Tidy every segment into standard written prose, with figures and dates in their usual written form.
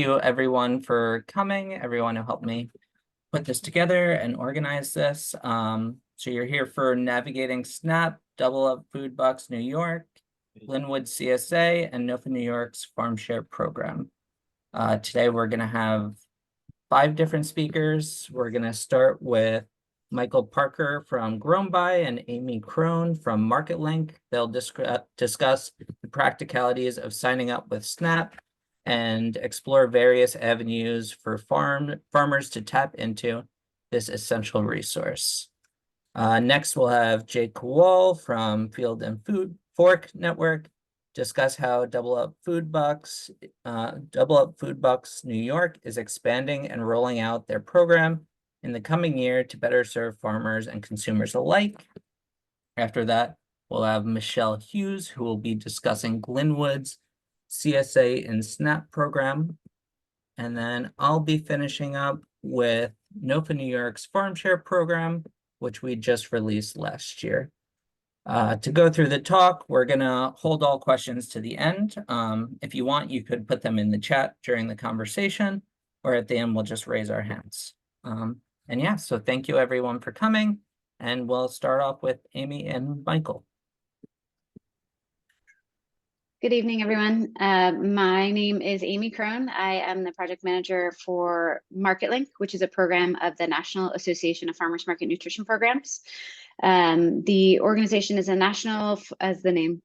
you everyone for coming, everyone who helped me put this together and organize this. So you're here for Navigating SNAP, Double Up Food Bucks New York, Glenwood CSA, and NOFA New York's Farm Share Program. Today we're going to have 5 different speakers. We're going to start with Michael Parker from Grown By and Amy Crone from MarketLink. They'll discuss the practicalities of signing up with SNAP and explore various avenues for farmers to tap into this essential resource. Next, we'll have Jake Wall from Field and Food Fork Network discuss how Double Up Food Bucks New York is expanding and rolling out their program in the coming year to better serve farmers and consumers alike. After that, we'll have Michelle Hughes, who will be discussing Glenwood's CSA and SNAP program. And then I'll be finishing up with NOFA New York's Farm Share program, which we just released last year. To go through the talk, we're gonna hold all questions to the end. If you want, you could put them in the chat during the conversation, or at the end, we'll just raise our hands. And yeah, so thank you everyone for coming, and we'll start off with Amy and Michael. Good evening, everyone. My name is Amy Crone. I am the project manager for MarketLink, which is a program of the National Association of Farmers Market Nutrition Programs. The organization is a national, as the name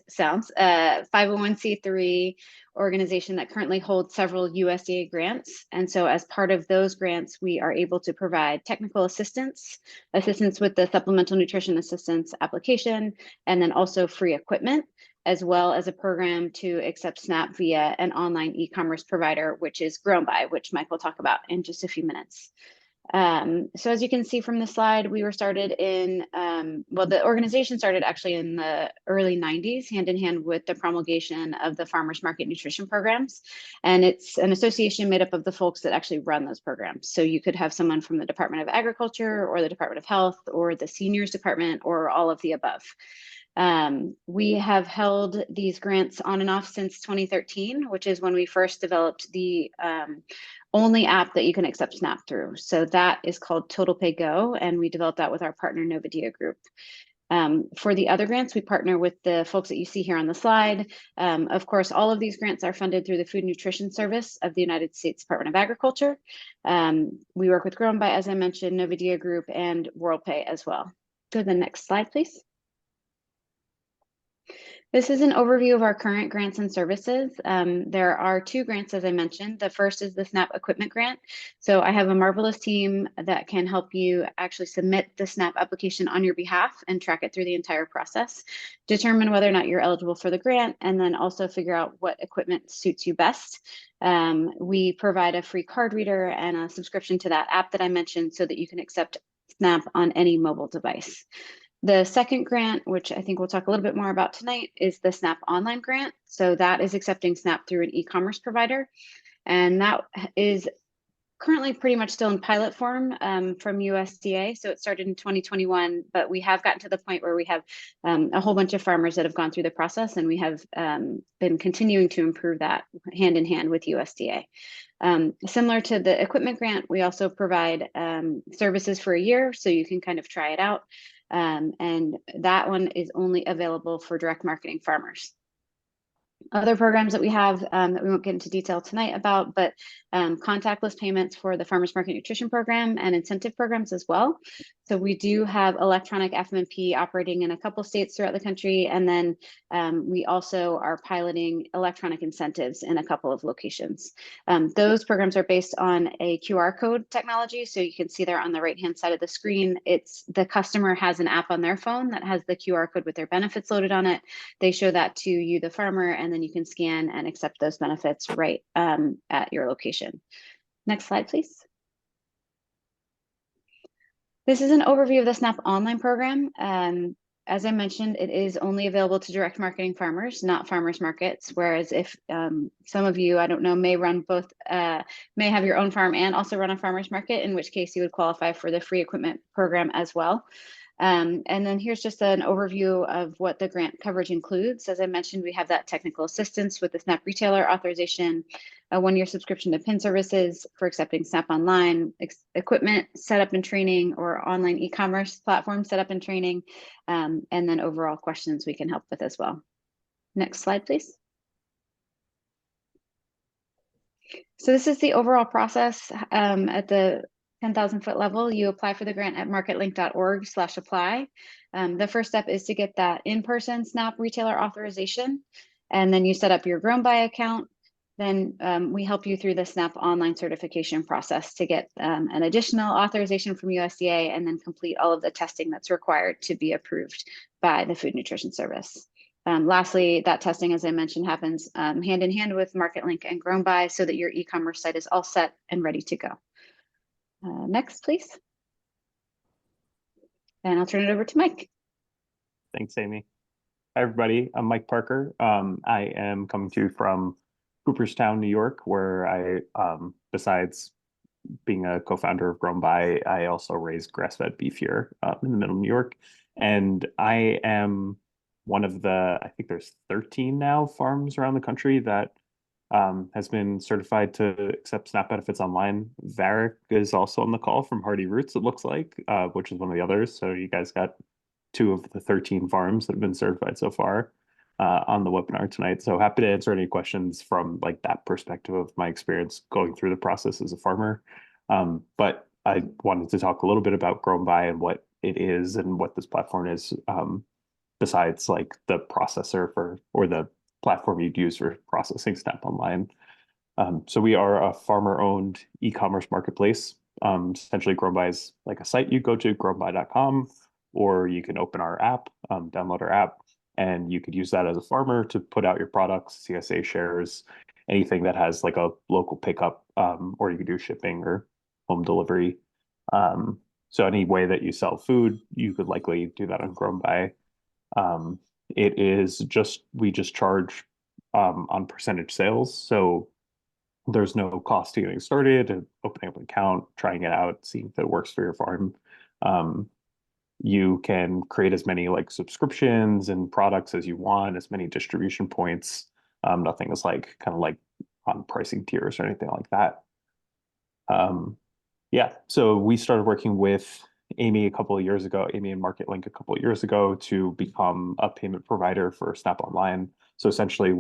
sounds, 501c3 organization that currently holds several USDA grants. And so as part of those grants, we are able to provide technical assistance with the supplemental nutrition assistance application, and then also free equipment, as well as a program to accept SNAP via an online e-commerce provider, which is Grown By, which Mike will talk about in just a few minutes. So as you can see from the slide, we were started in, the organization started actually in the early 90s, hand in hand with the promulgation of the Farmers Market Nutrition Programs. And it's an association made up of the folks that actually run those programs. So you could have someone from the Department of Agriculture or the Department of Health or the Seniors Department or all of the above. We have held these grants on and off since 2013, which is when we first developed the only app that you can accept SNAP through. So that is called Total Pay Go, and we developed that with our partner Novadia Group. For the other grants, we partner with the folks that you see here on the slide. Of course, all of these grants are funded through the Food Nutrition Service of the United States Department of Agriculture. We work with Grown By, as I mentioned, Novadia Group, and WorldPay as well. Go to the next slide, please. This is an overview of our current grants and services. There are 2 grants, as I mentioned. The first is the SNAP Equipment Grant. So I have a marvelous team that can help you actually submit the SNAP application on your behalf and track it through the entire process, determine whether or not you're eligible for the grant, and then also figure out what equipment suits you best. We provide a free card reader and a subscription to that app that I mentioned so that you can accept SNAP on any mobile device. The second grant, which I think we'll talk a little bit more about tonight, is the SNAP Online Grant. So that is accepting SNAP through an e-commerce provider. And that is currently pretty much still in pilot form from USDA. So it started in 2021, but we have gotten to the point where we have a whole bunch of farmers that have gone through the process, and we have been continuing to improve that hand in hand with USDA. Similar to the equipment grant, we also provide services for a year, so you can kind of try it out. And that one is only available for direct marketing farmers. Other programs that we have that we won't get into detail tonight about, but contactless payments for the Farmers Market Nutrition Program and incentive programs as well. So we do have electronic FMP operating in a couple states throughout the country, and then we also are piloting electronic incentives in a couple of locations. Those programs are based on a QR code technology, so you can see there on the right-hand side of the screen, it's the customer has an app on their phone that has the QR code with their benefits loaded on it. They show that to you, the farmer, and then you can scan and accept those benefits right at your location. Next slide, please. This is an overview of the SNAP online program. As I mentioned, it is only available to direct marketing farmers, not farmers markets. Whereas if some of you, I don't know, may run both, may have your own farm and also run a farmers market, in which case you would qualify for the free equipment program as well. And then here's just an overview of what the grant coverage includes. As I mentioned, we have that technical assistance with the SNAP retailer authorization, a 1-year subscription to PIN services for accepting SNAP Online, equipment setup and training, or online e-commerce platform setup and training, and then overall questions we can help with as well. Next slide, please. So this is the overall process at the 10,000 foot level. You apply for the grant at marketlink.org/apply. The first step is to get that in-person SNAP retailer authorization, and then you set up your GrownBuy account. Then we help you through the SNAP online certification process to get an additional authorization from USDA, and then complete all of the testing that's required to be approved by the Food Nutrition Service. Lastly, that testing, as I mentioned, happens hand in hand with MarketLink and GrownBuy so that your e-commerce site is all set and ready to go. Next, please. And I'll turn it over to Mike. Thanks, Amy. Hi, everybody. I'm Mike Parker. I am coming to you from Cooperstown, New York, where I, besides being a co-founder of GrownBuy, I also raised grass-fed beef here in the middle of New York. And I am one of the, I think there's 13 now farms around the country that has been certified to accept SNAP benefits online. Varick is also on the call from Hardy Roots, it looks like, which is one of the others. So you guys got 2 of the 13 farms that have been certified so far on the webinar tonight. So happy to answer any questions from like that perspective of my experience going through the process as a farmer. But I wanted to talk a little bit about GrownBuy and what it is and what this platform is, besides like the processor for, or the platform you'd use for processing SNAP Online. So we are a farmer-owned e-commerce marketplace. Essentially, GrownBuy is like a site you go to, grownbuy.com, or you can open our app, download our app, and you could use that as a farmer to put out your products, CSA shares, anything that has like a local pickup, or you could do shipping or home delivery. So any way that you sell food, you could likely do that on GrownBuy. It is just, we just charge on percentage sales. So there's no cost to getting started, opening up an account, trying it out, seeing if it works for your farm. You can create as many like subscriptions and products as you want, as many distribution points. Nothing is like kind of like on pricing tiers or anything like that. Yeah, so we started working with Amy a couple of years ago, Amy and MarketLink a couple of years ago, to become a payment provider for SNAP Online. So essentially,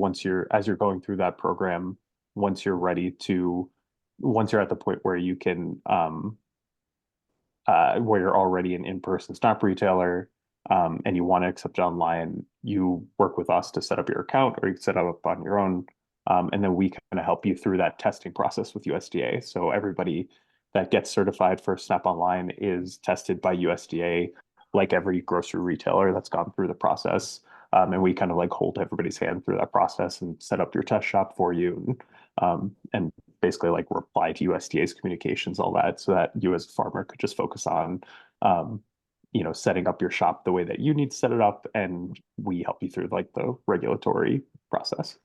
as you're going through that program, once you're at the point where you can, where you're already an in-person SNAP retailer, and you want to accept it online, you work with us to set up your account, or you can set it up on your own. And then we kind of help you through that testing process with USDA. So everybody that gets certified for SNAP Online is tested by USDA, like every grocery retailer that's gone through the process. And we kind of like hold everybody's hand through that process and set up your test shop for you, and basically like reply to USDA's communications, all that, so that you as a farmer could just focus on, setting up your shop the way that you need to set it up, and we help you through like the regulatory process.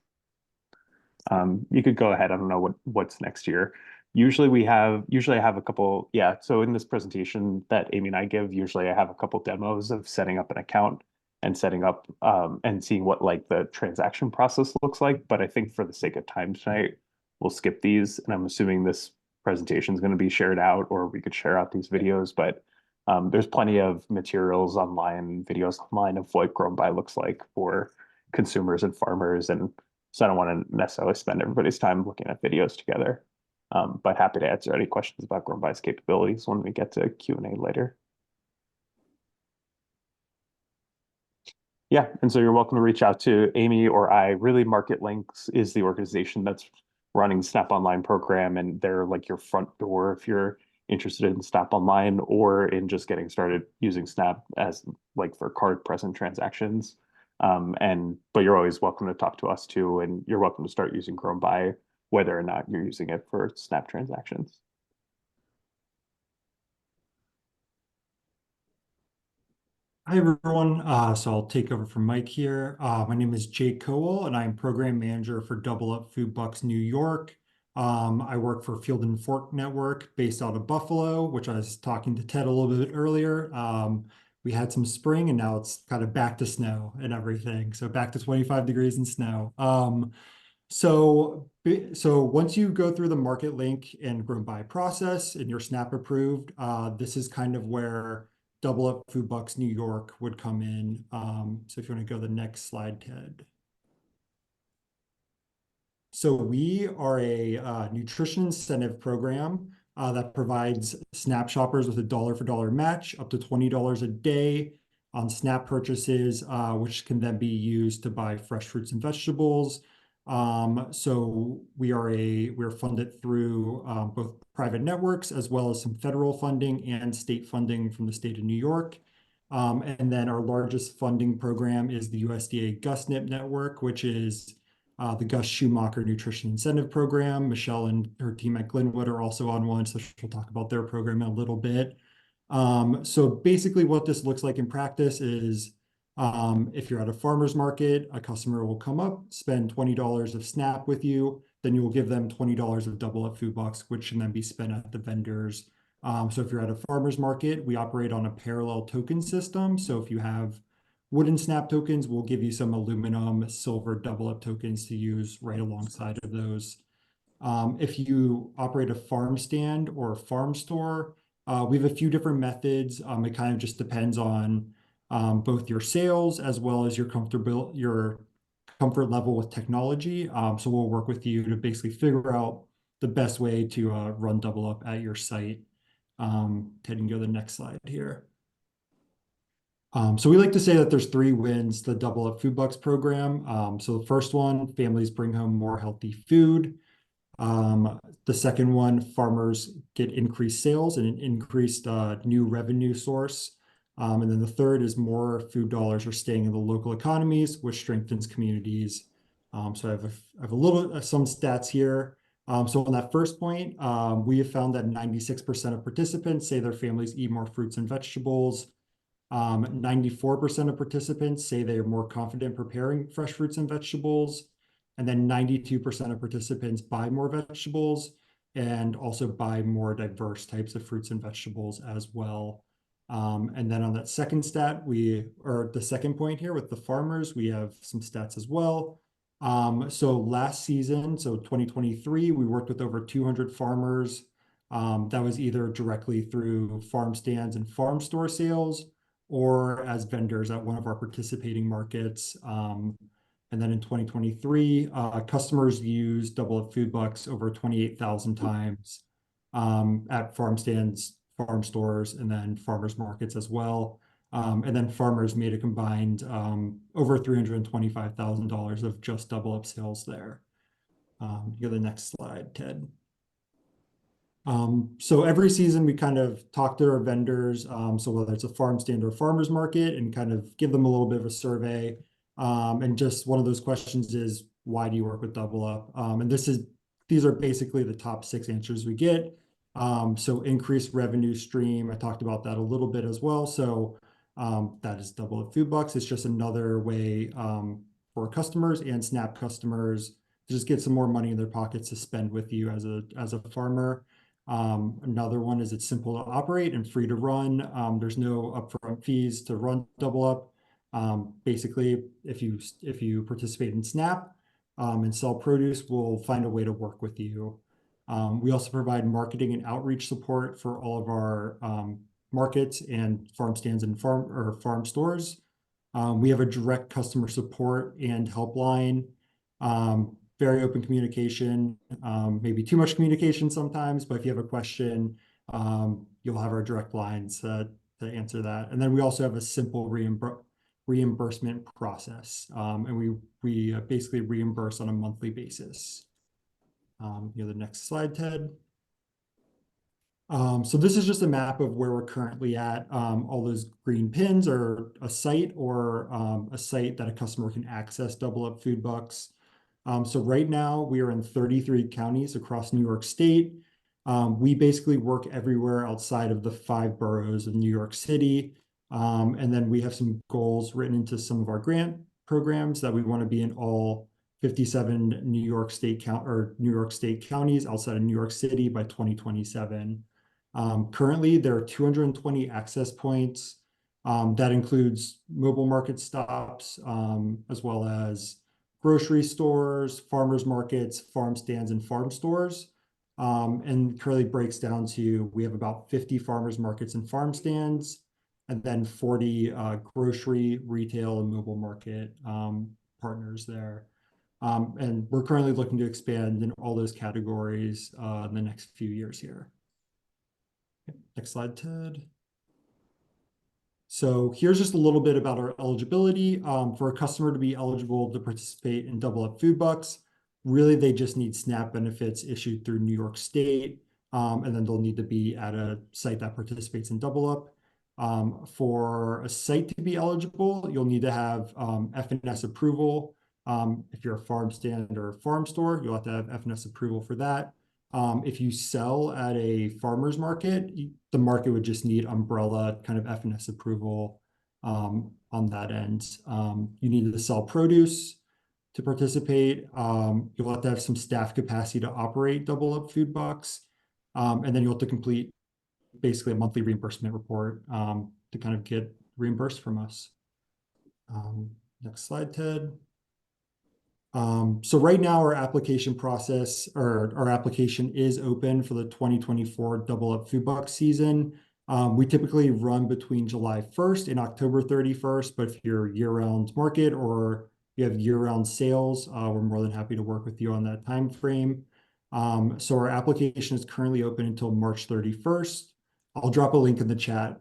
You could go ahead. I don't know what's next year. Usually I have a couple, yeah. So in this presentation that Amy and I give, usually I have a couple demos of setting up an account and setting up and seeing what like the transaction process looks like. But I think for the sake of time tonight, we'll skip these. And I'm assuming this presentation is going to be shared out, or we could share out these videos, but there's plenty of materials online, videos online of what GrownBuy looks like for consumers and farmers. And so I don't want to necessarily spend everybody's time looking at videos together. But happy to answer any questions about GrownBuy's capabilities when we get to Q&A later. Yeah, and so you're welcome to reach out to Amy or I. Really, MarketLinks is the organization that's running the SNAP Online program, and they're like your front door if you're interested in SNAP Online or in just getting started using SNAP as like for card present transactions. But you're always welcome to talk to us too, and you're welcome to start using GrownBuy whether or not you're using it for SNAP transactions. Hi, everyone. So I'll take over from Mike here. My name is Jake Cowell, and I'm program manager for Double Up Food Bucks New York. I work for Field and Fork Network based out of Buffalo, which I was talking to Ted a little bit earlier. we had some spring and now it's kind of back to snow and everything. So back to 25 degrees and snow. So once you go through the market link and grown by process and you're SNAP approved, this is kind of where Double Up Food Bucks New York would come in. So if you want to go to the next slide, Ted. So we are a nutrition incentive program that provides SNAP shoppers with a dollar for dollar match up to $20 a day on SNAP purchases, which can then be used to buy fresh fruits and vegetables. So we're funded through both private networks as well as some federal funding and state funding from the state of New York. And then our largest funding program is the USDA GusNIP network, which is the Gus Schumacher Nutrition Incentive Program. Michelle and her team at Glenwood are also on one, so she'll talk about their program in a little bit. So basically what this looks like in practice is if you're at a farmer's market, a customer will come up, spend $20 of SNAP with you, then you will give them $20 of Double Up Food Bucks, which can then be spent at the vendors. So if you're at a farmer's market, we operate on a parallel token system. So if you have wooden SNAP tokens, we'll give you some aluminum, silver Double Up tokens to use right alongside of those. If you operate a farm stand or a farm store, we have a few different methods. It kind of just depends on both your sales as well as your comfort level with technology. So we'll work with you to basically figure out the best way to run Double Up at your site. Ted, can go to the next slide here. So we like to say that there's 3 wins to the Double Up Food Bucks program. So the first one, families bring home more healthy food. The second one, farmers get increased sales and an increased new revenue source. And then the third is more food dollars are staying in the local economies, which strengthens communities. So I have a little some stats here. So on that first point, we have found that 96% of participants say their families eat more fruits and vegetables. 94% of participants say they are more confident preparing fresh fruits and vegetables. And then 92% of participants buy more vegetables and also buy more diverse types of fruits and vegetables as well. And then on that second stat, or the second point here with the farmers, we have some stats as well. So last season, so 2023, we worked with over 200 farmers. That was either directly through farm stands and farm store sales or as vendors at one of our participating markets. And then in 2023, customers used Double Up Food Bucks over 28,000 times at farm stands, farm stores, and then farmers markets as well. And then farmers made a combined over $325,000 of just Double Up sales there. Go to the next slide, Ted. So every season we kind of talk to our vendors, so whether it's a farm stand or farmers market, and kind of give them a little bit of a survey. And just one of those questions is, why do you work with Double Up? And these are basically the top 6 answers we get. So increased revenue stream, I talked about that a little bit as well. So that is Double Up Food Bucks. It's just another way for customers and SNAP customers to just get some more money in their pockets to spend with you as a farmer. Another one is it's simple to operate and free to run. There's no upfront fees to run Double Up. Basically, if you participate in SNAP and sell produce, we'll find a way to work with you. We also provide marketing and outreach support for all of our markets and farm stands and farm stores. We have a direct customer support and helpline. Very open communication, maybe too much communication sometimes, but if you have a question, you'll have our direct lines to answer that. And then we also have a simple reimbursement process, and we basically reimburse on a monthly basis. The next slide, Ted. So this is just a map of where we're currently at. All those green pins are a site or a site that a customer can access Double Up Food Bucks. So right now we are in 33 counties across New York State. We basically work everywhere outside of the 5 boroughs of New York City. And then we have some goals written into some of our grant programs that we want to be in all 57 New York State counties outside of New York City by 2027. Currently, there are 220 access points That includes mobile market stops, as well as grocery stores, farmers markets, farm stands, and farm stores. And currently breaks down to, we have about 50 farmers markets and farm stands, and then 40 grocery, retail, and mobile market partners there. And we're currently looking to expand in all those categories in the next few years here. Next slide, Ted. So here's just a little bit about our eligibility. For a customer to be eligible to participate in Double Up Food Bucks, really they just need SNAP benefits issued through New York State, and then they'll need to be at a site that participates in Double Up. For a site to be eligible, you'll need to have F&S approval. If you're a farm stand or a farm store, you'll have to have F&S approval for that. If you sell at a farmer's market, the market would just need umbrella kind of F&S approval on that end. You need to sell produce to participate. You'll have to have some staff capacity to operate Double Up Food Bucks. And then you'll have to complete basically a monthly reimbursement report to kind of get reimbursed from us. Next slide, Ted. So right now our application process, or our application is open for the 2024 Double Up Food Bucks season. We typically run between July 1st and October 31st, but if you're year-round market or you have year-round sales, we're more than happy to work with you on that time frame. So our application is currently open until March 31st. I'll drop a link in the chat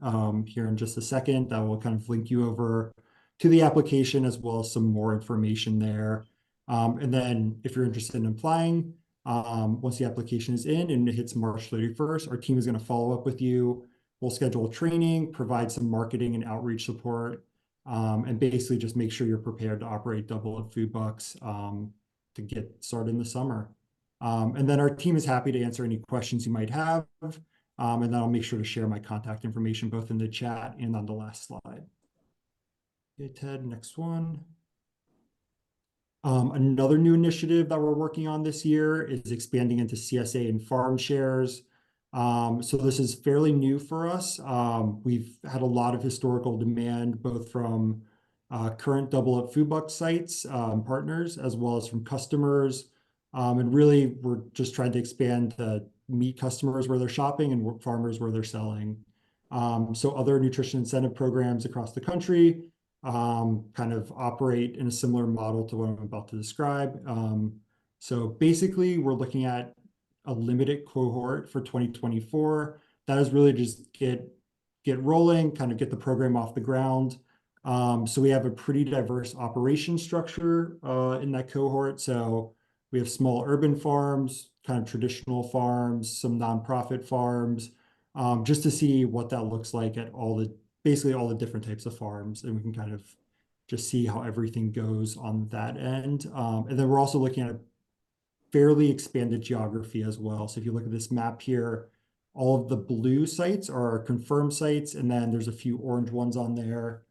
here in just a second that will kind of link you over to the application as well as some more information there. And then if you're interested in applying, once the application is in and it hits March 31st, our team is going to follow up with you. We'll schedule training, provide some marketing and outreach support, and basically just make sure you're prepared to operate Double Up Food Bucks to get started in the summer. And then our team is happy to answer any questions you might have. And then I'll make sure to share my contact information both in the chat and on the last slide. Okay, Ted, next one. Another new initiative that we're working on this year is expanding into CSA and farm shares. So this is fairly new for us. We've had a lot of historical demand, both from current Double Up Food Bucks sites, partners, as well as from customers. And really, we're just trying to expand to meet customers where they're shopping and farmers where they're selling. So other nutrition incentive programs across the country kind of operate in a similar model to what I'm about to describe. So basically, we're looking at a limited cohort for 2024. That is really just get rolling, kind of get the program off the ground. So we have a pretty diverse operation structure in that cohort. So we have small urban farms, kind of traditional farms, some nonprofit farms, just to see what that looks like at basically all the different types of farms, and we can kind of just see how everything goes on that end. And then we're also looking at a fairly expanded geography as well. So if you look at this map here, all of the blue sites are our confirmed sites, and then there's a few orange ones on there,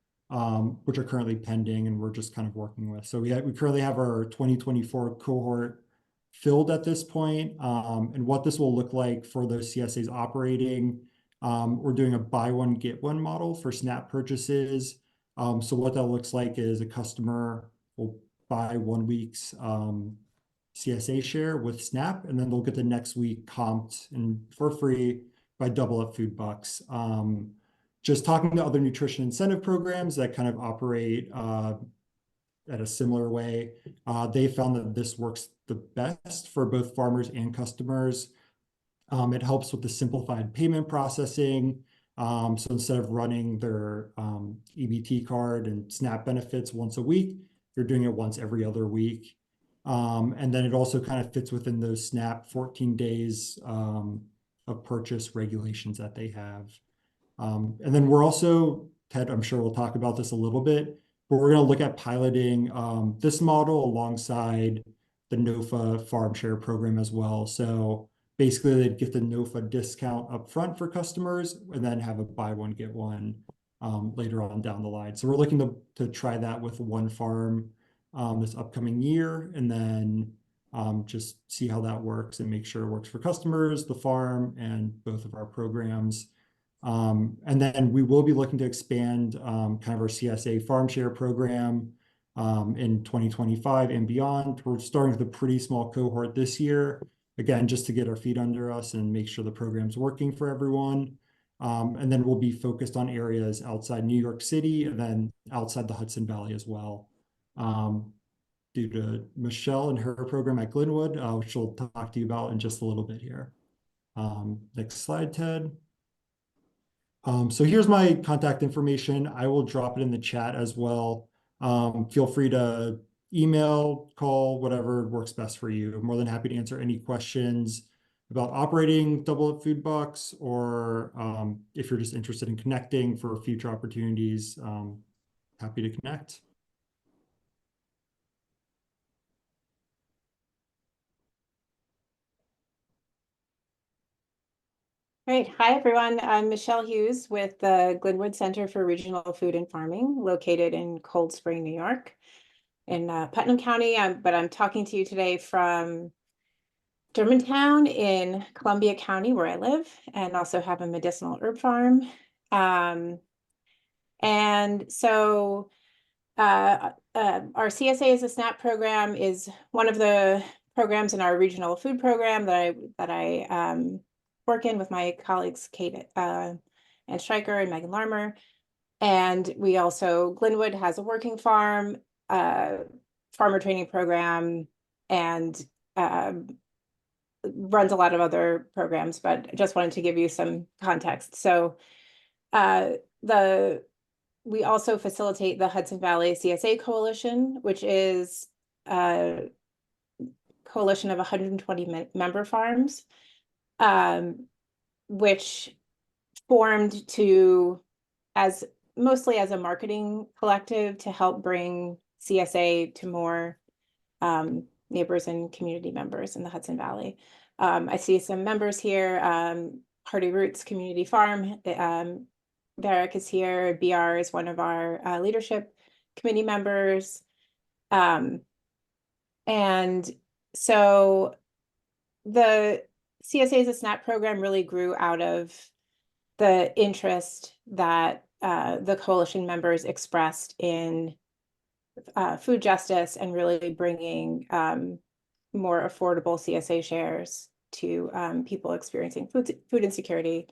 which are currently pending and we're just kind of working with. So we currently have our 2024 cohort filled at this point. And what this will look like for those CSAs operating, we're doing a buy one, get one model for SNAP purchases. So what that looks like is a customer will buy 1 week's CSA share with SNAP, and then they'll get the next week comped and for free by Double Up Food Bucks. Just talking to other nutrition incentive programs that kind of operate at a similar way, they found that this works the best for both farmers and customers. It helps with the simplified payment processing. So instead of running their EBT card and SNAP benefits once a week, you're doing it once every other week. And then it also kind of fits within those SNAP 14 days of purchase regulations that they have. And then we're also, Ted, I'm sure we'll talk about this a little bit, but we're going to look at piloting this model alongside the NOFA farm share program as well. So basically, they'd get the NOFA discount up front for customers and then have a buy one, get one later on down the line. So we're looking to try that with one farm this upcoming year, and then just see how that works and make sure it works for customers, the farm, and both of our programs. And then we will be looking to expand kind of our CSA farm share program in 2025 and beyond. We're starting with a pretty small cohort this year, again, just to get our feet under us and make sure the program's working for everyone. And then we'll be focused on areas outside New York City and then outside the Hudson Valley as well. Due to Michelle and her program at Glenwood, which we'll talk to you about in just a little bit here. Next slide, Ted. So here's my contact information. I will drop it in the chat as well. Feel free to email, call, whatever works best for you. I'm more than happy to answer any questions about operating Double Up Food Bucks, or if you're just interested in connecting for future opportunities, happy to connect. Great. Hi, everyone. I'm Michelle Hughes with the Glenwood Center for Regional Food and Farming, located in Cold Spring, New York, in Putnam County. But I'm talking to you today from Germantown in Columbia County, where I live, and also have a medicinal herb farm. And so our CSA as a SNAP program is one of the programs in our regional food program that I work in with my colleagues Kate and Stryker and Megan Larmer. And we also, Glenwood has a working farm, farmer training program, and runs a lot of other programs, but I just wanted to give you some context. So we also facilitate the Hudson Valley CSA Coalition, which is a coalition of 120 member farms, which formed mostly as a marketing collective to help bring CSA to more neighbors and community members in the Hudson Valley. I see some members here, Hardy Roots Community Farm, Derek is here, BR is one of our leadership committee members. And so the CSA as a SNAP program really grew out of the interest that the coalition members expressed in food justice and really bringing more affordable CSA shares to people experiencing food insecurity.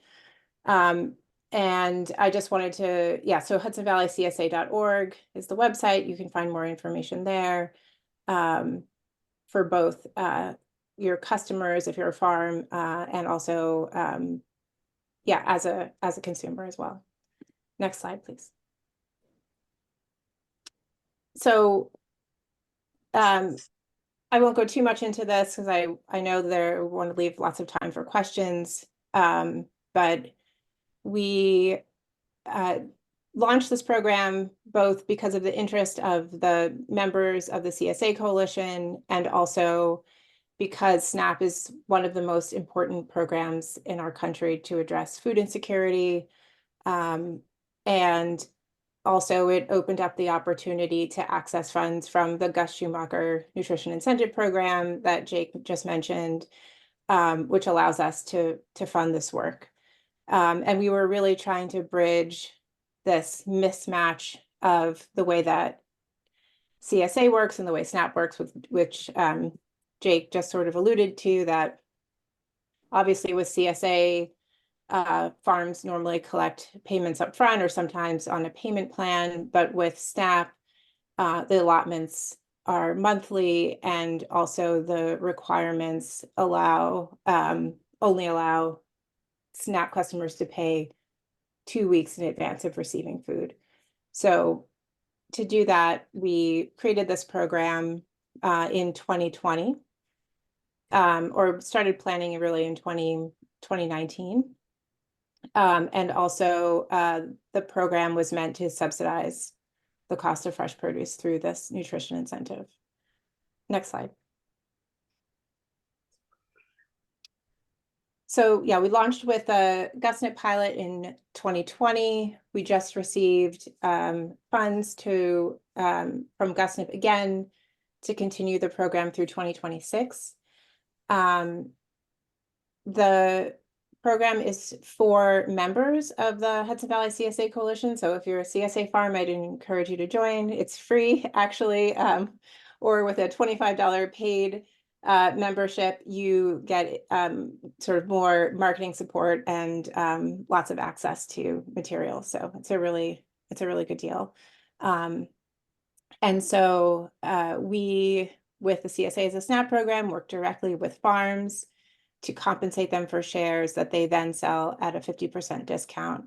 And I just wanted to, so HudsonValleyCSA.org is the website. You can find more information there for both your customers if you're a farm and also, as a consumer as well. Next slide, please. So I won't go too much into this because I know I want to leave lots of time for questions, but we launched this program both because of the interest of the members of the CSA Coalition and also because SNAP is one of the most important programs in our country to address food insecurity. And also it opened up the opportunity to access funds from the Gus Schumacher Nutrition Incentive Program that Jake just mentioned, which allows us to fund this work. And we were really trying to bridge this mismatch of the way that CSA works and the way SNAP works, which Jake just sort of alluded to, that obviously with CSA, farms normally collect payments up front or sometimes on a payment plan, but with SNAP, the allotments are monthly, and also the requirements only allow SNAP customers to pay 2 weeks in advance of receiving food. So to do that, we created this program in 2020, or started planning it really in 2019. And also the program was meant to subsidize the cost of fresh produce through this nutrition incentive. Next slide. So we launched with a GusNIP pilot in 2020. We just received funds from GusNIP again to continue the program through 2026. The program is for members of the Hudson Valley CSA Coalition. So if you're a CSA farm, I'd encourage you to join. It's free, actually, or with a $25 paid membership, you get sort of more marketing support and lots of access to materials. So it's a really good deal. And so we, with the CSA as a SNAP program, work directly with farms to compensate them for shares that they then sell at a 50% discount.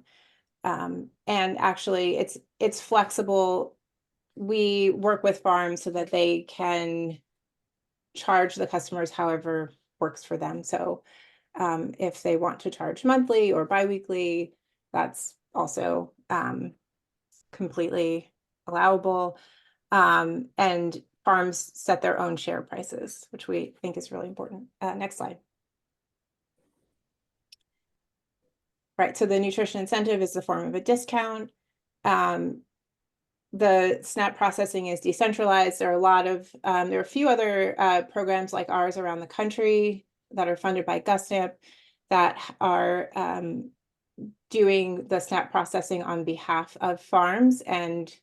And actually, it's flexible. We work with farms so that they can charge the customers however works for them. So if they want to charge monthly or biweekly, that's also completely allowable. And farms set their own share prices, which we think is really important. Next slide. Right, so the nutrition incentive is the form of a discount. The SNAP processing is decentralized. There are a lot of, there are a few other programs like ours around the country that are funded by GovSNAP that are doing the SNAP processing on behalf of farms. And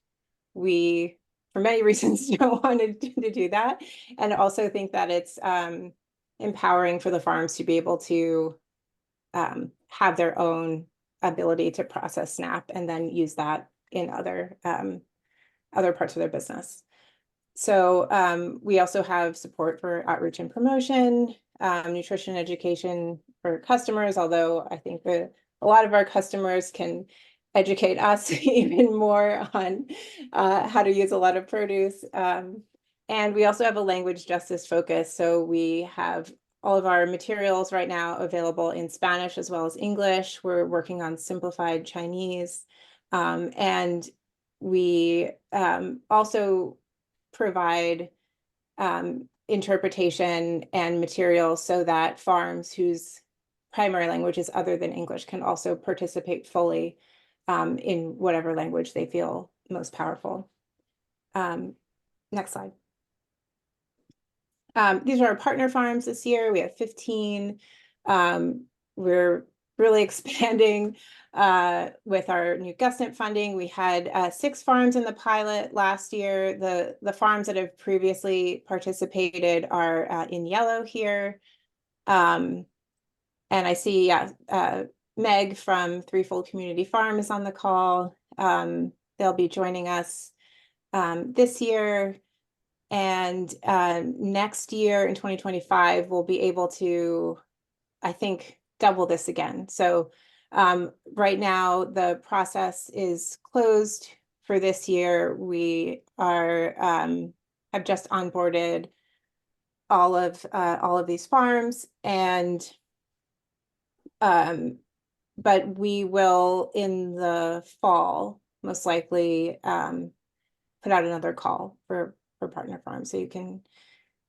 we, for many reasons, don't want to do that. And also think that it's empowering for the farms to be able to have their own ability to process SNAP and then use that in other parts of their business. So we also have support for outreach and promotion, nutrition education for customers, although I think that a lot of our customers can educate us even more on how to use a lot of produce. And we also have a language justice focus. So we have all of our materials right now available in Spanish as well as English. We're working on simplified Chinese. And we also provide interpretation and materials so that farms whose primary language is other than English can also participate fully in whatever language they feel most powerful. Next slide. These are our partner farms this year. We have 15. We're really expanding with our new GovSNAP funding. We had 6 farms in the pilot last year. The farms that have previously participated are in yellow here. And I see Meg from Threefold Community Farm is on the call. They'll be joining us this year. And next year in 2025, we'll be able to, I think, double this again. So right now, the process is closed for this year. We are have just onboarded all of these farms, and but we will in the fall most likely put out another call for partner farms. So you can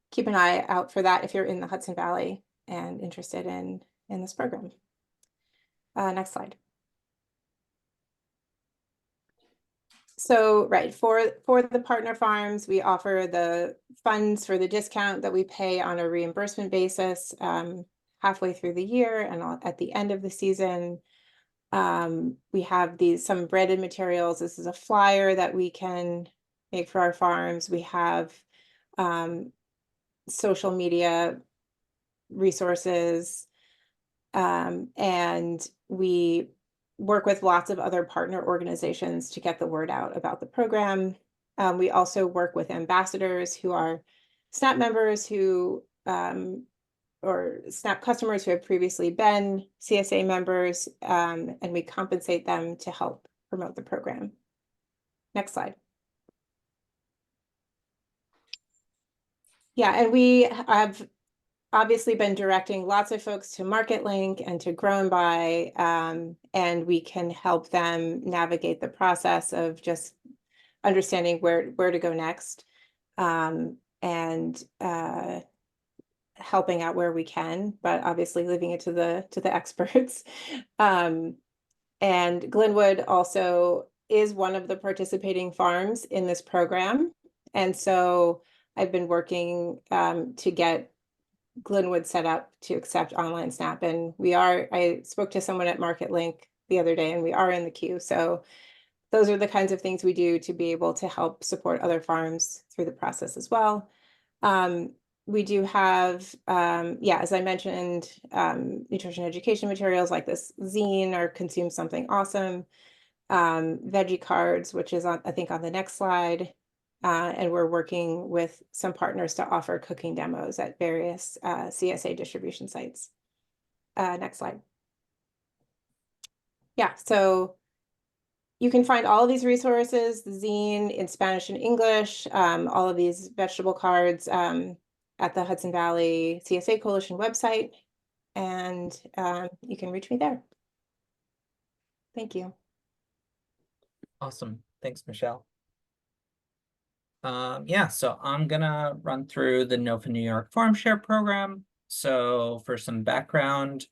keep an eye out for that if you're in the Hudson Valley and interested in this program. Next slide. So, right, for the partner farms, we offer the funds for the discount that we pay on a reimbursement basis halfway through the year and at the end of the season. We have some branded materials. This is a flyer that we can make for our farms. We have social media resources, and we work with lots of other partner organizations to get the word out about the program. We also work with ambassadors who are SNAP members who or SNAP customers who have previously been CSA members, and we compensate them to help promote the program. Next slide. Yeah, and we have obviously been directing lots of folks to MarketLink and to Grown By, and we can help them navigate the process of just understanding where to go next, and helping out where we can, but obviously leaving it to the experts. And Glenwood also is one of the participating farms in this program, and so I've been working to get Glenwood set up to accept online SNAP. And I spoke to someone at Market Link the other day, and we are in the queue. So those are the kinds of things we do to be able to help support other farms through the process as well. We do have, as I mentioned, nutrition education materials like this zine or Consume Something Awesome, veggie cards, which is I think on the next slide. And we're working with some partners to offer cooking demos at various CSA distribution sites. Next slide. Yeah, so you can find all of these resources, the zine in Spanish and English, all of these vegetable cards at the Hudson Valley CSA Coalition website, and you can reach me there. Thank you. Awesome. Thanks, Michelle. So I'm gonna run through the NOFA New York Farm Share program. So for some background,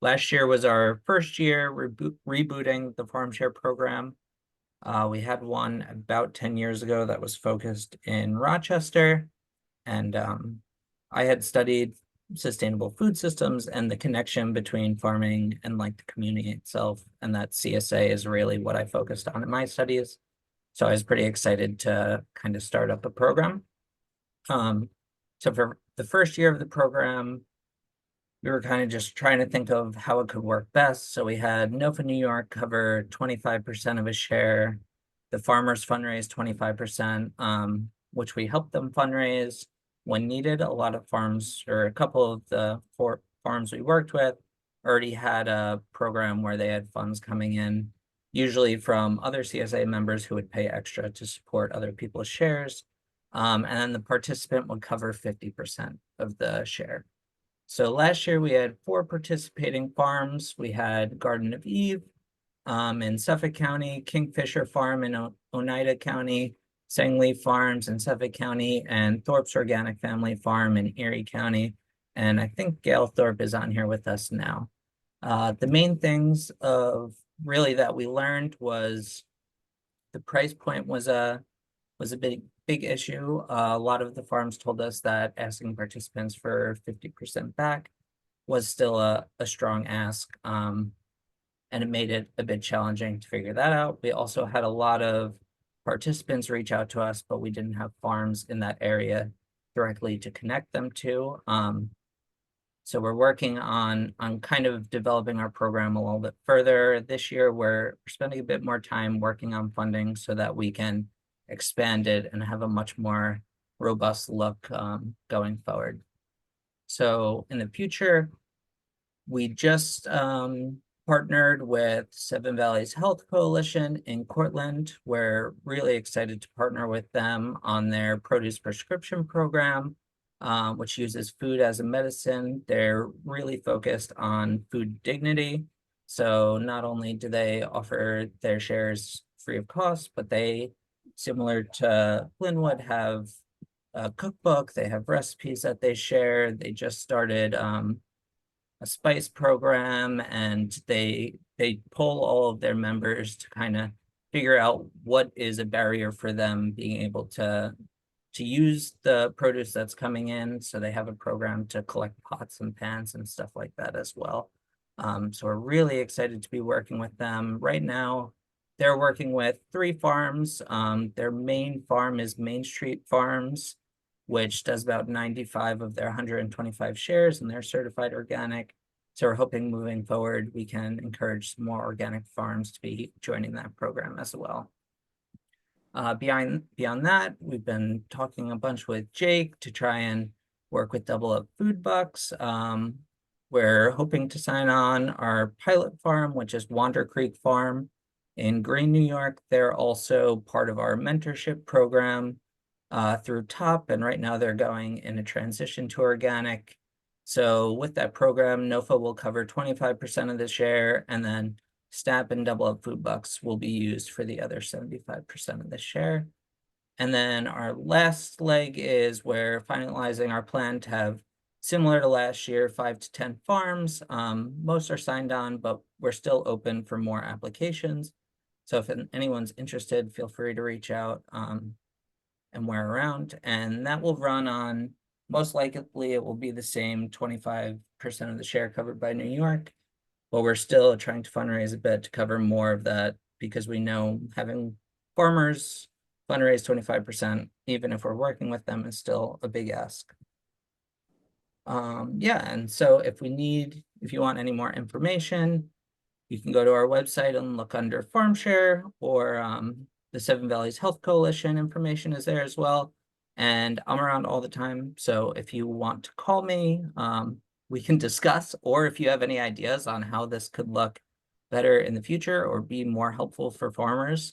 last year was our first year rebooting the Farm Share program. We had one about 10 years ago that was focused in Rochester, and I had studied sustainable food systems and the connection between farming and like the community itself, and that CSA is really what I focused on in my studies. So I was pretty excited to kind of start up a program. So for the first year of the program, we were kind of just trying to think of how it could work best. So we had NOFA New York cover 25% of a share. The farmers fundraise 25%, which we helped them fundraise when needed. A lot of farms, or a couple of the 4 farms we worked with, already had a program where they had funds coming in, usually from other CSA members who would pay extra to support other people's shares. And then the participant would cover 50% of the share. So last year we had 4 participating farms. We had Garden of Eve in Suffolk County, Kingfisher Farm in Oneida County, Sanglee Farms in Suffolk County, and Thorpe's Organic Family Farm in Erie County. And I think Gail Thorpe is on here with us now. The main things of really that we learned was the price point was a big issue. A lot of the farms told us that asking participants for 50% back was still a strong ask, and it made it a bit challenging to figure that out. We also had a lot of participants reach out to us, but we didn't have farms in that area directly to connect them to. So we're working on kind of developing our program a little bit further. This year, we're spending a bit more time working on funding so that we can expand it and have a much more robust look going forward. So in the future, we just partnered with Seven Valleys Health Coalition in Cortland. We're really excited to partner with them on their produce prescription program, which uses food as a medicine. They're really focused on food dignity. So not only do they offer their shares free of cost, but they, similar to Glenwood, have a cookbook. They have recipes that they share. They just started a spice program, and they poll all of their members to kind of figure out what is a barrier for them being able to use the produce that's coming in. So they have a program to collect pots and pans and stuff like that as well. So we're really excited to be working with them. Right now, they're working with 3 farms. Their main farm is Main Street Farms, which does about 95 of their 125 shares, and they're certified organic. So we're hoping moving forward, we can encourage some more organic farms to be joining that program as well. Beyond that, we've been talking a bunch with Jake to try and work with Double Up Food Bucks. We're hoping to sign on our pilot farm, which is Wander Creek Farm in Green, New York. They're also part of our mentorship program through TOP, and right now they're going in a transition to organic. So with that program, NOFA will cover 25% of the share, and then SNAP and Double Up Food Bucks will be used for the other 75% of the share. And then our last leg is we're finalizing our plan to have, similar to last year, 5 to 10 farms. Most are signed on, but we're still open for more applications. So if anyone's interested, feel free to reach out, and we're around. And that will run on most likely it will be the same 25% of the share covered by New York. But we're still trying to fundraise a bit to cover more of that because we know having farmers fundraise 25%, even if we're working with them, is still a big ask. Yeah, and so if you want any more information, you can go to our website and look under Farm Share, or the Seven Valleys Health Coalition information is there as well. And I'm around all the time, so if you want to call me, we can discuss, or if you have any ideas on how this could look better in the future or be more helpful for farmers.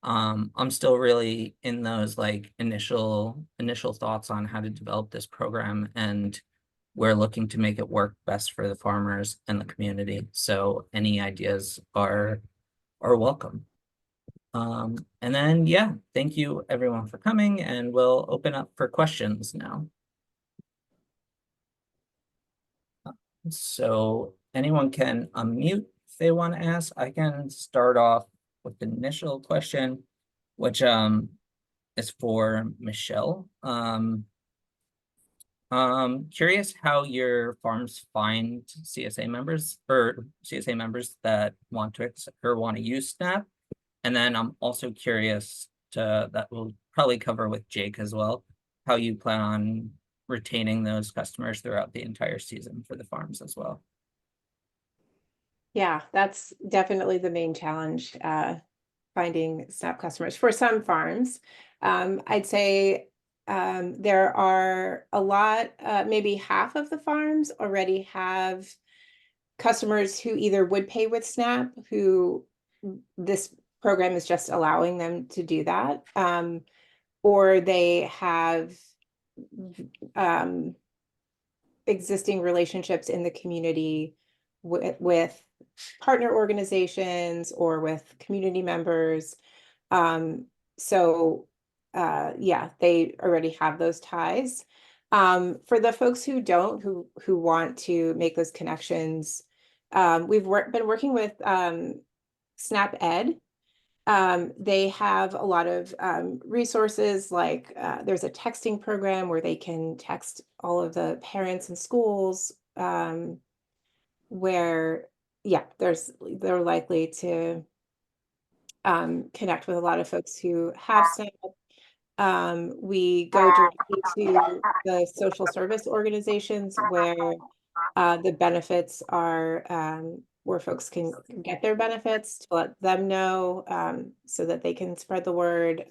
I'm still really in those like initial thoughts on how to develop this program, and we're looking to make it work best for the farmers and the community. So any ideas are welcome. And then, yeah, thank you everyone for coming, and we'll open up for questions now. So anyone can unmute if they want to ask. I can start off with the initial question, which is for Michelle. Curious how your farms find CSA members that want to use SNAP. And then I'm also curious that we'll probably cover with Jake as well, how you plan on retaining those customers throughout the entire season for the farms as well. Yeah, that's definitely the main challenge, finding SNAP customers for some farms. I'd say there are a lot, maybe half of the farms already have customers who either would pay with SNAP, who this program is just allowing them to do that, or they have existing relationships in the community with partner organizations or with community members. So yeah, they already have those ties. For the folks who don't, who want to make those connections, we've been working with SNAP Ed. They have a lot of resources, like there's a texting program where they can text all of the parents and schools, where, yeah, they're likely to connect with a lot of folks who have SNAP. We go directly to the social service organizations where the benefits are, where folks can get their benefits, to let them know, so that they can spread the word.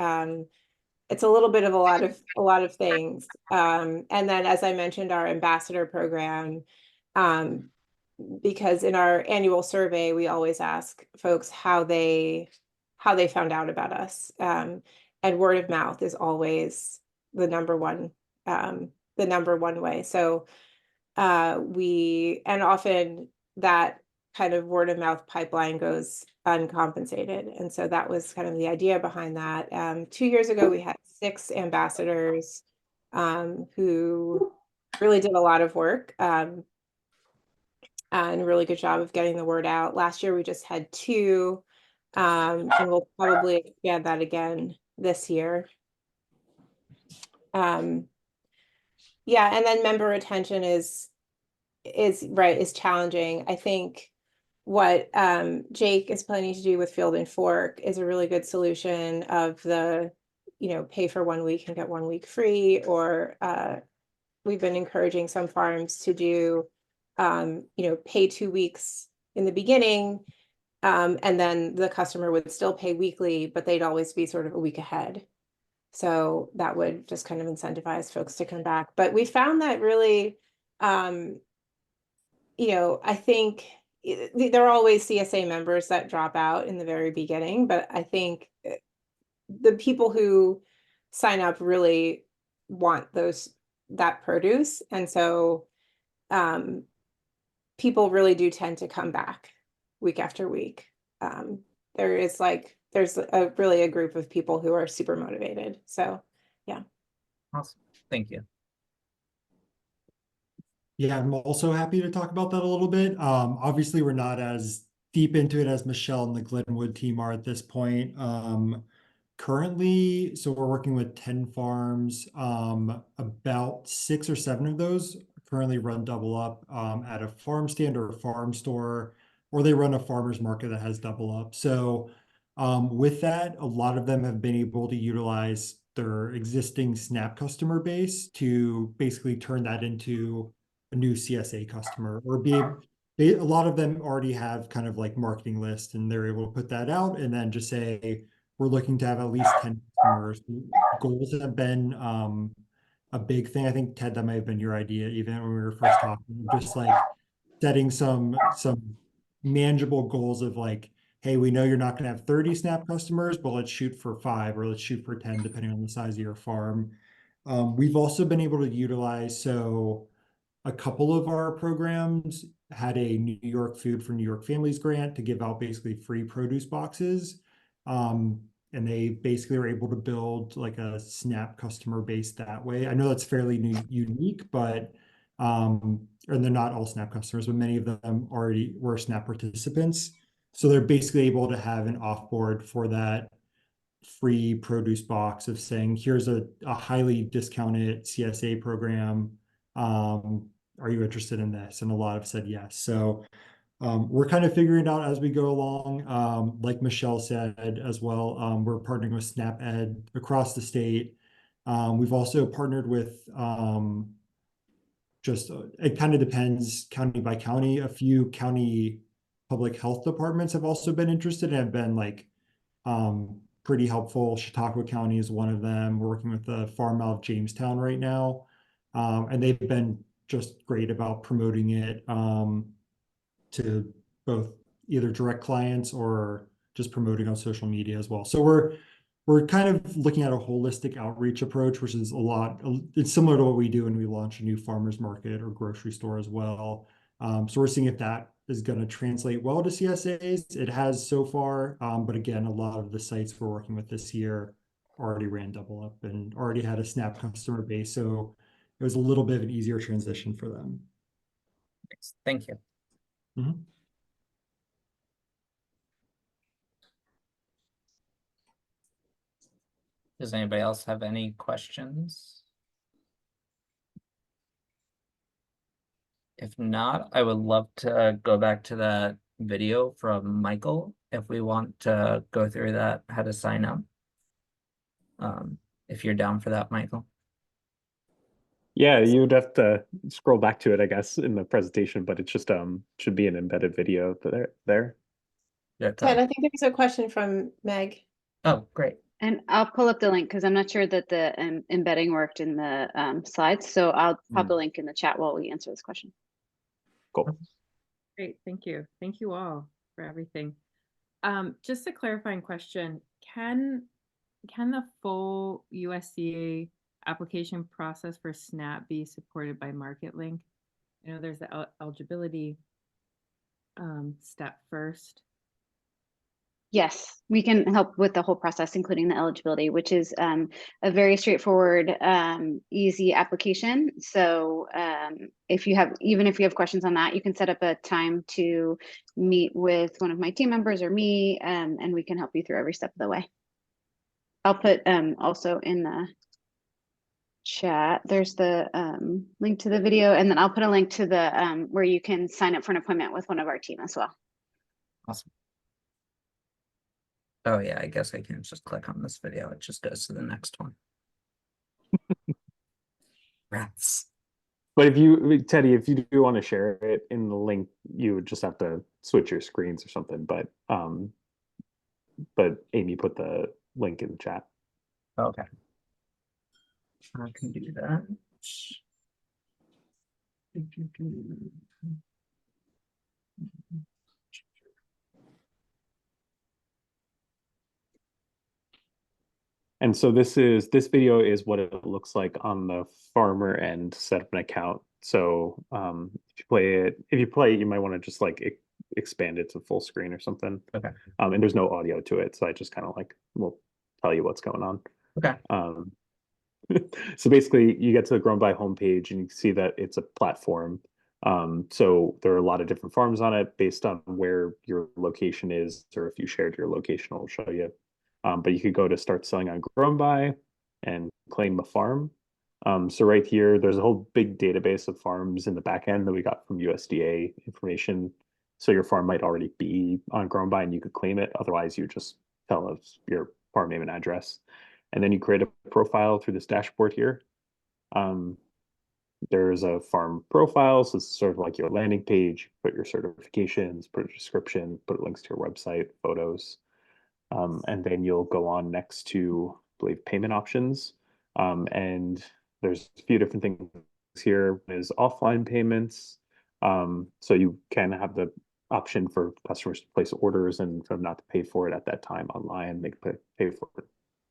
It's a little bit of a lot of things. And then, as I mentioned, our ambassador program, because in our annual survey, we always ask folks how they found out about us. And word of mouth is always the number one way. So and often that kind of word of mouth pipeline goes uncompensated. And so that was kind of the idea behind that. 2 years ago, we had 6 ambassadors who really did a lot of work, and a really good job of getting the word out. Last year, we just had 2, and we'll probably expand that again this year. Yeah, and then member retention is challenging. I think what Jake is planning to do with Field and Fork is a really good solution of the, pay for 1 week and get 1 week free, or we've been encouraging some farms to do, pay 2 weeks in the beginning, and then the customer would still pay weekly, but they'd always be sort of a week ahead. So that would just kind of incentivize folks to come back. But we found that really, I think there are always CSA members that drop out in the very beginning, but I think the people who sign up really want that produce. And so people really do tend to come back week after week. There's really a group of people who are super motivated. So, yeah. Awesome. Thank you. Yeah, I'm also happy to talk about that a little bit. Obviously, we're not as deep into it as Michelle and the Glenwood team are at this point. Currently, so we're working with 10 farms. About 6 or 7 of those currently run double up at a farm stand or a farm store, or they run a farmer's market that has double up. So with that, a lot of them have been able to utilize their existing SNAP customer base to basically turn that into a new CSA customer, or a lot of them already have kind of like marketing lists, and they're able to put that out and then just say, we're looking to have at least 10 customers. Goals have been a big thing. I think, Ted, that might have been your idea even when we were first talking, just like setting some manageable goals of like, hey, we know you're not going to have 30 SNAP customers, but let's shoot for 5 or let's shoot for 10, depending on the size of your farm. We've also been able to utilize, so a couple of our programs had a New York Food for New York Families grant to give out basically free produce boxes. And they basically were able to build like a SNAP customer base that way. I know that's fairly unique, but and they're not all SNAP customers, but many of them already were SNAP participants. So they're basically able to have an offboard for that free produce box of saying, here's a highly discounted CSA program. Are you interested in this? And a lot have said yes. So we're kind of figuring it out as we go along. Like Michelle said as well, we're partnering with SNAP Ed across the state. We've also partnered with it kind of depends county by county. A few county public health departments have also been interested and have been like pretty helpful. Chautauqua County is one of them. We're working with the farm out of Jamestown right now. And they've been just great about promoting it to both either direct clients or just promoting on social media as well. So we're kind of looking at a holistic outreach approach, which is it's similar to what we do when we launch a new farmer's market or grocery store as well. So we're seeing if that is going to translate well to CSAs. It has so far, but again, a lot of the sites we're working with this year already ran double up and already had a SNAP customer base. So it was a little bit of an easier transition for them. Thank you. Mhm. Does anybody else have any questions? If not, I would love to go back to that video from Michael if we want to go through that, how to sign up. If you're down for that, Michael. Yeah, you would have to scroll back to it, I guess, in the presentation, but it just should be an embedded video there. Yeah, Ted, I think there's a question from Meg. oh, great. And I'll pull up the link because I'm not sure that the embedding worked in the slides. So I'll pop the link in the chat while we answer this question. Cool. Great, thank you. Thank you all for everything. Just a clarifying question. Can the full USDA application process for SNAP be supported by MarketLink? You know, there's the eligibility step first. Yes, we can help with the whole process, including the eligibility, which is a very straightforward, easy application. So even if you have questions on that, you can set up a time to meet with one of my team members or me, and we can help you through every step of the way. I'll put also in the chat, there's the link to the video, and then I'll put a link to the where you can sign up for an appointment with one of our team as well. Awesome. Oh yeah, I guess I can just click on this video. It just goes to the next one. Rats. But Teddy, if you do want to share it in the link, you would just have to switch your screens or something. But Amy put the link in the chat. Okay. I can do that. And so this video is what it looks like on the farmer end, set up an account. So if you play it, you might want to just like expand it to full screen or something. Okay. And there's no audio to it, so I just kind of like will tell you what's going on. Okay. So basically you get to the Grown by homepage and you can see that it's a platform. So there are a lot of different farms on it based on where your location is, or if you shared your location, it'll show you But you could go to start selling on Grown By and claim a farm. So right here, there's a whole big database of farms in the back end that we got from USDA information. So your farm might already be on Grown By and you could claim it. Otherwise, you just tell us your farm name and address. And then you create a profile through this dashboard here. There's a farm profile, so it's sort of like your landing page, put your certifications, put a description, put links to your website, photos. And then you'll go on next to, I believe, payment options. And there's a few different things here. Is offline payments. So you can have the option for customers to place orders and for them not to pay for it at that time online. They can pay for it in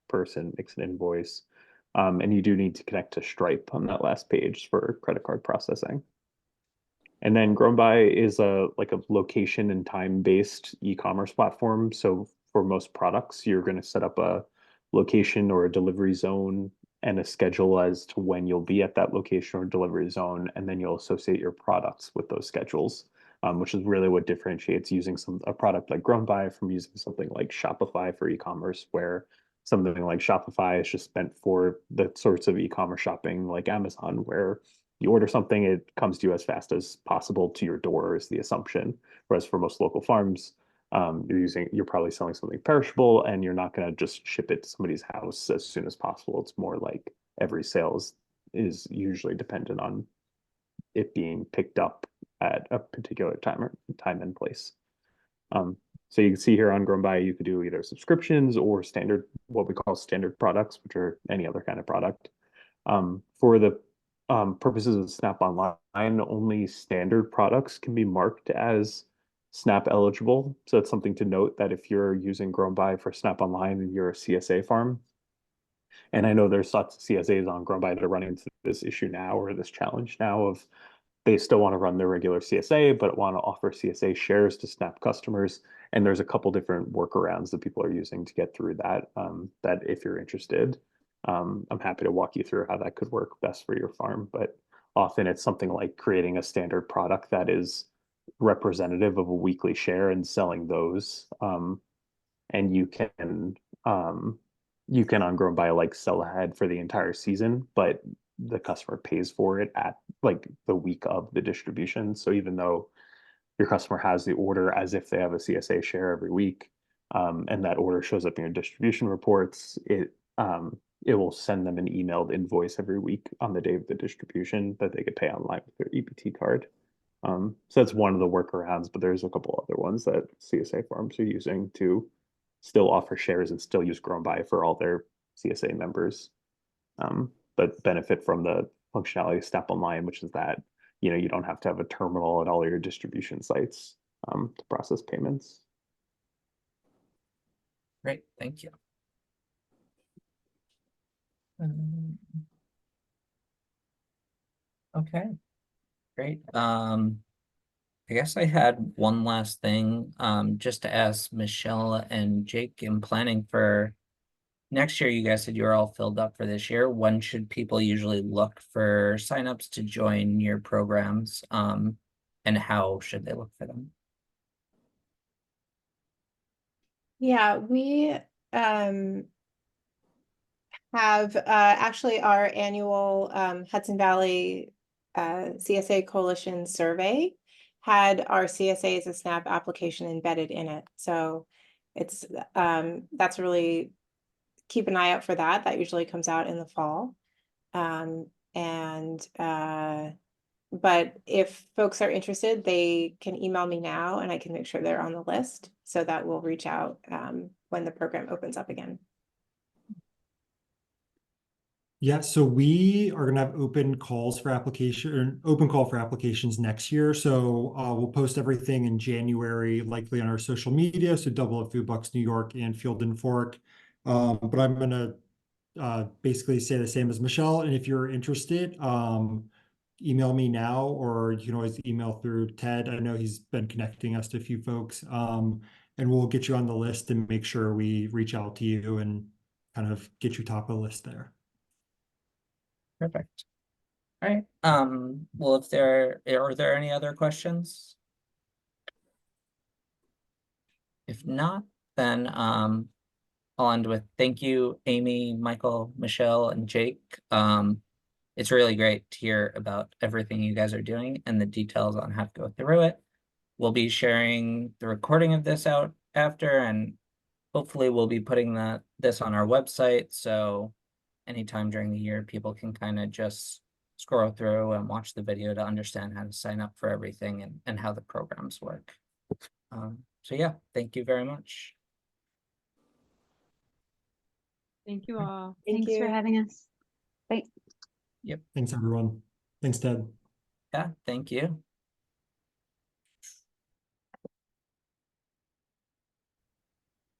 person, makes an invoice. And you do need to connect to Stripe on that last page for credit card processing. And then Grown By is a location and time-based e-commerce platform. So for most products, you're going to set up a location or a delivery zone and a schedule as to when you'll be at that location or delivery zone, and then you'll associate your products with those schedules, which is really what differentiates using a product like Grown By from using something like Shopify for e-commerce, where something like Shopify is just meant for the sorts of e-commerce shopping like Amazon, where you order something, it comes to you as fast as possible to your door is the assumption. Whereas for most local farms, you're probably selling something perishable and you're not going to just ship it to somebody's house as soon as possible. It's more like every sale is usually dependent on it being picked up at a particular time and place. So you can see here on Grown By, you could do either subscriptions or standard, what we call standard products, which are any other kind of product. For the purposes of SNAP Online, only standard products can be marked as SNAP eligible. So it's something to note that if you're using Grown By for SNAP Online and you're a CSA farm, and I know there's lots of CSAs on Grown By that are running into this issue now or this challenge now of they still want to run their regular CSA, but want to offer CSA shares to SNAP customers. And there's a couple different workarounds that people are using to get through that, that if you're interested, I'm happy to walk you through how that could work best for your farm. But often it's something like creating a standard product that is representative of a weekly share and selling those. And you can on Grown By like sell ahead for the entire season, but the customer pays for it at like the week of the distribution. So even though your customer has the order as if they have a CSA share every week, and that order shows up in your distribution reports, it will send them an emailed invoice every week on the day of the distribution that they could pay online with their EBT card. So that's one of the workarounds, but there's a couple other ones that CSA farms are using to still offer shares and still use Grown By for all their CSA members, but benefit from the functionality of SNAP Online, which is that you don't have to have a terminal at all your distribution sites to process payments. Great, thank you. Okay, great. I guess I had one last thing, just to ask Michelle and Jake in planning for next year. You guys said you were all filled up for this year. When should people usually look for signups to join your programs? And how should they look for them? Yeah, we have actually our annual Hudson Valley CSA Coalition survey had our CSA as a SNAP application embedded in it. So it's that's really, keep an eye out for that. That usually comes out in the fall. But if folks are interested, they can email me now and I can make sure they're on the list so that we'll reach out when the program opens up again. Yeah, so we are gonna have open call for applications next year. So we'll post everything in January, likely on our social media. So Double Up Food Bucks New York and Field and Fork. But I'm gonna basically say the same as Michelle. And if you're interested, email me now, or you can always email through Ted. I know he's been connecting us to a few folks. And we'll get you on the list and make sure we reach out to you and kind of get you top of the list there. Perfect. All right. Well, are there any other questions? If not, then I'll end with thank you, Amy, Michael, Michelle, and Jake. It's really great to hear about everything you guys are doing and the details on how to go through it. We'll be sharing the recording of this out after, and hopefully we'll be putting this on our website. So anytime during the year, people can kind of just scroll through and watch the video to understand how to sign up for everything and how the programs work. So yeah, thank you very much. Thank you all. Thank Thanks for you. having us. Bye. Thanks, everyone. Thanks, Ted. Yeah, thank you.